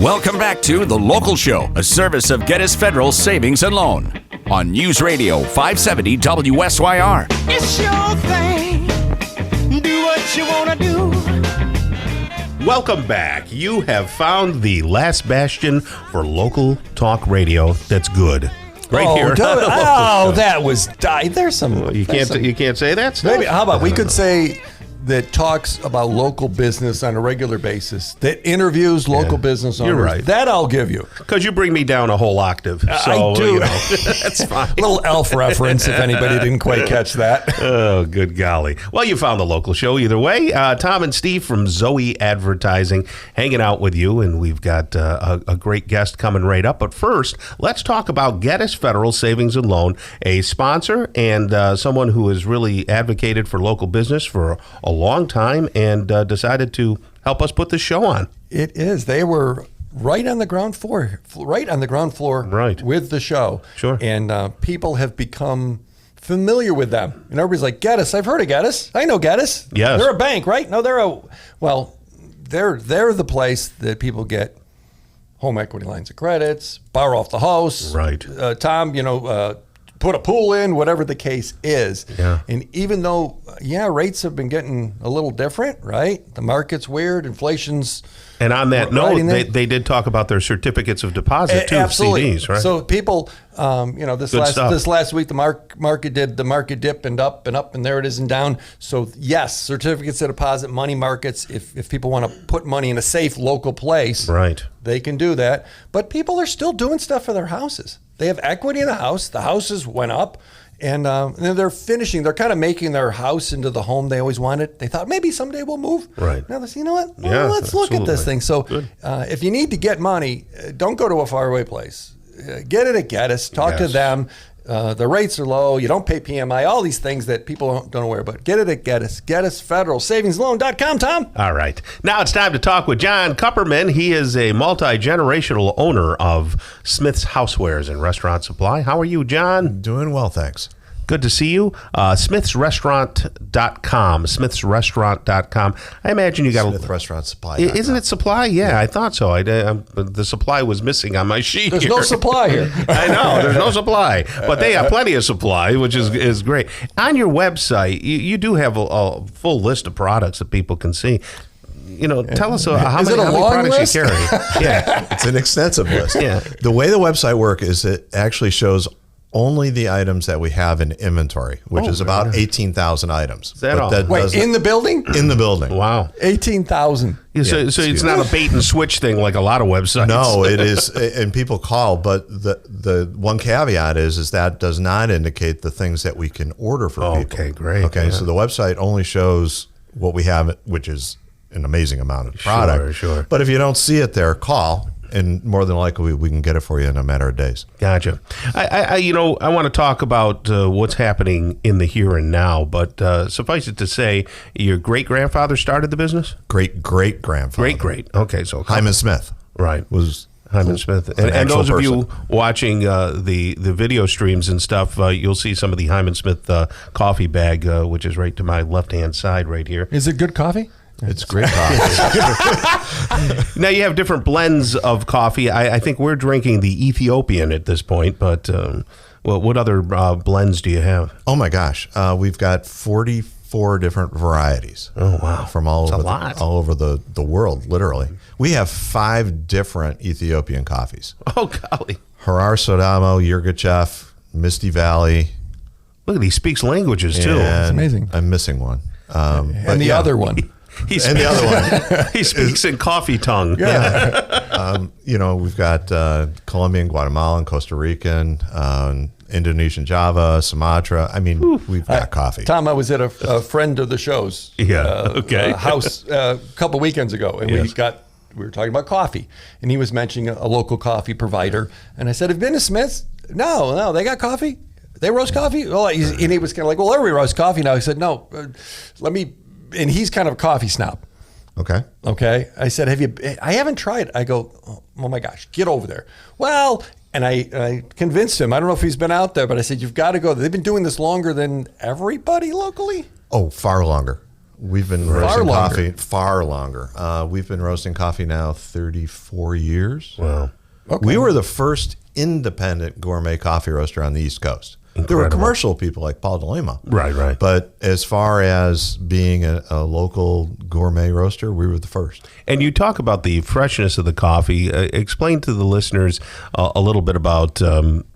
Welcome back to The Local Show, a service of Gettys Federal Savings and Loan on News Radio 570 WSYR. It's your thing. Do what you want to do. Welcome back. You have found the last bastion for local talk radio that's good. Right here. That was there's some. You can't say that stuff? Maybe. How about we could say that talks about local business on a regular basis, that interviews local business owners. You're right. That I'll give you. Because you bring me down a whole octave. So, I do. You know, that's fine. A little Elf reference, if anybody didn't quite catch that. Oh, good golly. Well, you found the local show either way. Tom and Steve from Zoe Advertising hanging out with you, and we've got a great guest coming right up. But first, let's talk about Gettys Federal Savings and Loan, a sponsor and someone who has really advocated for local business for a long time and decided to help us put this show on. It is. They were right on the ground floor, Right. with the show. Sure. And people have become familiar with them. And everybody's like, Gettys, I've heard of Gettys. I know Gettys. Yes. They're a bank, right? No, they're the place that people get home equity lines of credits, borrow off the house. Right. Tom, put a pool in, whatever the case is. Yeah. And even though, rates have been getting a little different, right? The market's weird, inflation's... And on that note, they did talk about their certificates of deposit, too, absolutely. CDs, right? So people, this last week, the market dipped and up, and there it is and down. So yes, certificates of deposit, money markets, if people want to put money in a safe local place, Right. they can do that. But people are still doing stuff for their houses. They have equity in the house. The houses went up. And they're finishing. They're kind of making their house into the home they always wanted. They thought maybe someday we'll move. Right. Now they say, you know what? Yeah, let's look at this thing. So if you need to get money, don't go to a faraway place. Get it at Gettys. Talk to them. The rates are low. You don't pay PMI. All these things that people don't aware about. Get it at Gettys. GettysFederalSavingsLoan.com, Tom. All right. Now it's time to talk with John Kupperman. He is a multi-generational owner of Smith's Housewares and Restaurant Supply. How are you, John? Doing well, thanks. Good to see you. SmithsRestaurant.com. SmithsRestaurant.com. I imagine you got Smith Restaurant Supply. Isn't it supply? Yeah, I thought so. The supply was missing on my sheet. There's here. no supply here. I know. There's no supply. But they have plenty of supply, which is great. On your website, you do have a full list of products that people can see. Tell us how many products you carry. Yeah. It's an extensive list. Yeah. The way the website works is it actually shows only the items that we have in inventory, which is about 18,000 items. Is that all? Wait, in the building? In the building. Wow. 18,000. Yeah, so it's not a bait and switch thing like a lot of websites. No, it is, and people call, but the one caveat is that does not indicate the things that we can order for people. Okay, great. Okay, so the website only shows what we have, which is an amazing amount of product. Sure. But if you don't see it there, call. And more than likely, we can get it for you in a matter of days. Gotcha. I want to talk about what's happening in the here and now, but suffice it to say, your great-grandfather started the business? Great-great-grandfather. Great. Okay, so Hyman Smith. Right. Was Hyman Smith. an And those of actual you watching the video streams and stuff, you'll see some of the Hyman Smith coffee bag, which is right to my left-hand side right here. Is it good coffee? It's great coffee. Now, you have different blends of coffee. I think we're drinking the Ethiopian at this point, but what other blends do you have? Oh, my gosh. We've got 44 different varieties. Oh, wow. From all That's over the world, literally. We have 5 different Ethiopian coffees. Oh, golly. Harar Sodamo, Yirgacheffe, Misty Valley. Look, he speaks languages, too. It's amazing. I'm missing one. And the other one. The other one. He speaks in coffee tongue. Yeah. We've got Colombian, Guatemalan, Costa Rican, Indonesian, Java, Sumatra. I mean, we've got coffee. Tom, I was at a friend of the show's house a couple weekends ago, and we were talking about coffee, and he was mentioning a local coffee provider, and I said, "Have you been to Smith's?" No, they got coffee. They roast coffee. Well, and he was kind of like, "Well, everybody roasts coffee now." He said, "No, let me." And he's kind of a coffee snob. Okay. I said, I haven't tried. I go, oh my gosh, get over there. Well, and I convinced him. I don't know if he's been out there, but I said, you've got to go. They've been doing this longer than everybody locally. Oh, far longer. We've been roasting coffee far longer. We've been roasting coffee now 34 years. Wow. Okay. We were the first independent gourmet coffee roaster on the East Coast. Incredible. There were commercial people like Paul DeLima. Right. But as far as being a local gourmet roaster, we were the first. And you talk about the freshness of the coffee. Explain to the listeners a little bit about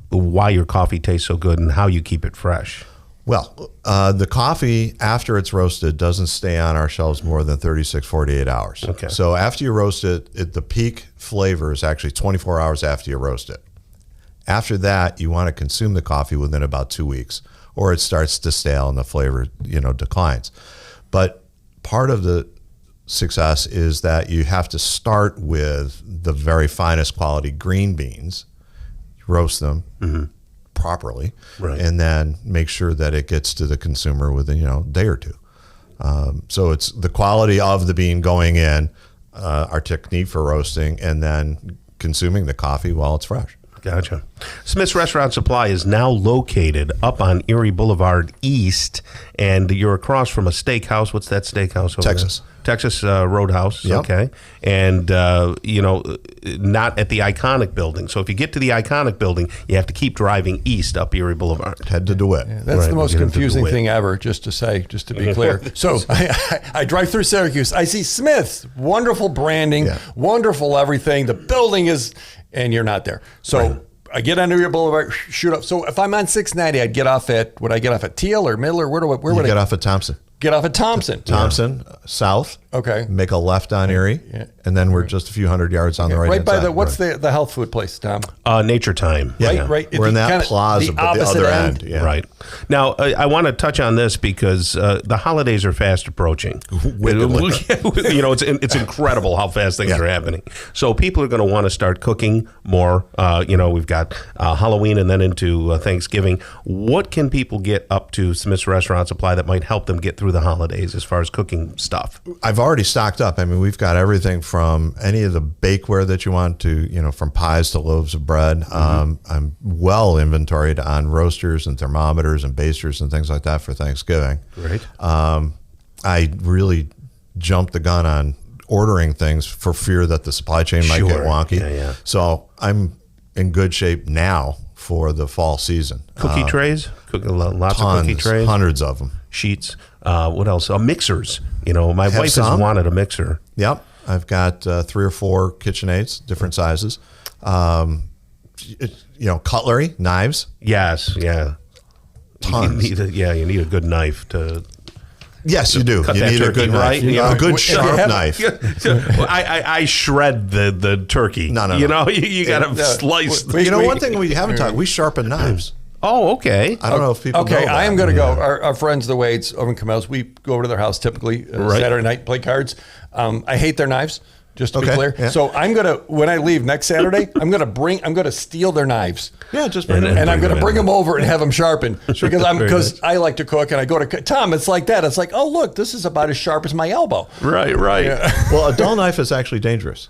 why your coffee tastes so good and how you keep it fresh. Well, the coffee, after it's roasted, doesn't stay on our shelves more than 36, 48 hours. Okay. So after you roast it, the peak flavor is actually 24 hours after you roast it. After that, you want to consume the coffee within about 2 weeks, or it starts to stale and the flavor, declines. But part of the success is that you have to start with the very finest quality green beans, roast them properly, and then make sure that it gets to the consumer within a day or two. So it's the quality of the bean going in, our technique for roasting, and then consuming the coffee while it's fresh. Gotcha. Smith's Restaurant Supply is now located up on Erie Boulevard East, and you're across from a steakhouse. What's that steakhouse over Texas. there? Texas Roadhouse. Yep. Okay. And, not at the iconic building. So if you get to the iconic building, you have to keep driving east up Erie Boulevard. Head to DeWitt. Yeah, that's the most confusing thing ever, just to be clear. So I drive through Syracuse. I see Smith's, wonderful branding, wonderful everything. The building is, and you're not there. So I get on Erie Boulevard, shoot up. So if I'm on 690, would I get off at Teal or Middle or where would I get off at Thompson? Get off at Thompson. South. Okay. Make a left on Erie, and then we're just a few hundred yards on the right. Right by side. what's the health food place, Tom? Nature Time. Right. We're in that plaza, but the other end. Yeah. Right. Now, I want to touch on this because the holidays are fast approaching. It's incredible how fast things are happening. So people are going to want to start cooking more. We've got Halloween and then into Thanksgiving. What can people get up to Smith's Restaurant Supply that might help them get through the holidays as far as cooking stuff? I've already stocked up. I mean, we've got everything from any of the bakeware that you want to, from pies to loaves of bread. I'm well inventoried on roasters and thermometers and basters and things like that for Thanksgiving. Great. I really jumped the gun on ordering things for fear that the supply chain might get wonky. Yeah. So I'm in good shape now for the fall season. Cookie trays? Lots tons, of cookie trays? Hundreds of them. Sheets. What else? Mixers. My wife has wanted a mixer. Yep. I've got 3 or 4 KitchenAids, different sizes. Cutlery, knives. Yes, yeah. Tons. You need a good knife to... Yes, you do. You need a good knife. Right? A good sharp knife. I shred the turkey. No. You got to slice. One thing we haven't talked, we sharpen knives. Oh, okay. I don't know if people know that. I am going to go. Our friends, the Wades over in Camell's, we go over to their house typically Saturday night, play cards. I hate their knives, just to be clear. Yeah. So I'm going to, when I leave next Saturday, I'm going to steal their knives. Yeah, just bring them. And I'm going to bring them over and have them sharpened because I like to cook and I go to Tom. It's like that. It's like, oh, look, this is about as sharp as my elbow. Right. Yeah. Well, a dull knife is actually dangerous.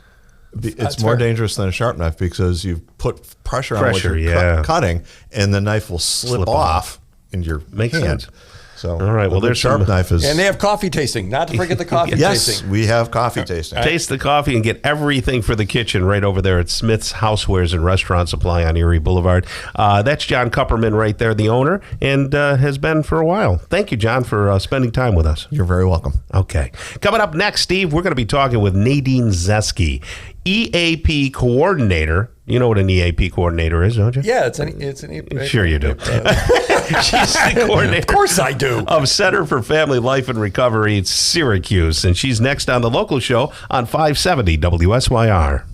It's more dangerous than a sharp knife because you put pressure on what you're cutting, and the knife will slip off in your hand. Sense. So, all right. Well, there's sharp knife is, and they have coffee tasting. Not to forget the coffee tasting. Yes, we have coffee tasting. Taste the coffee and get everything for the kitchen right over there at Smith's Housewares and Restaurant Supply on Erie Boulevard. That's John Kupperman right there, the owner, and has been for a while. Thank you, John, for spending time with us. You're very welcome. Okay. Coming up next, Steve, we're going to be talking with Nadine Zeski, EAP coordinator. You know what an EAP coordinator is, don't you? Yeah, it's an EAP. Sure you do. She's the coordinator. Of course I do. Of Center for Family Life and Recovery in Syracuse. And she's next on the local show on 570 WSYR.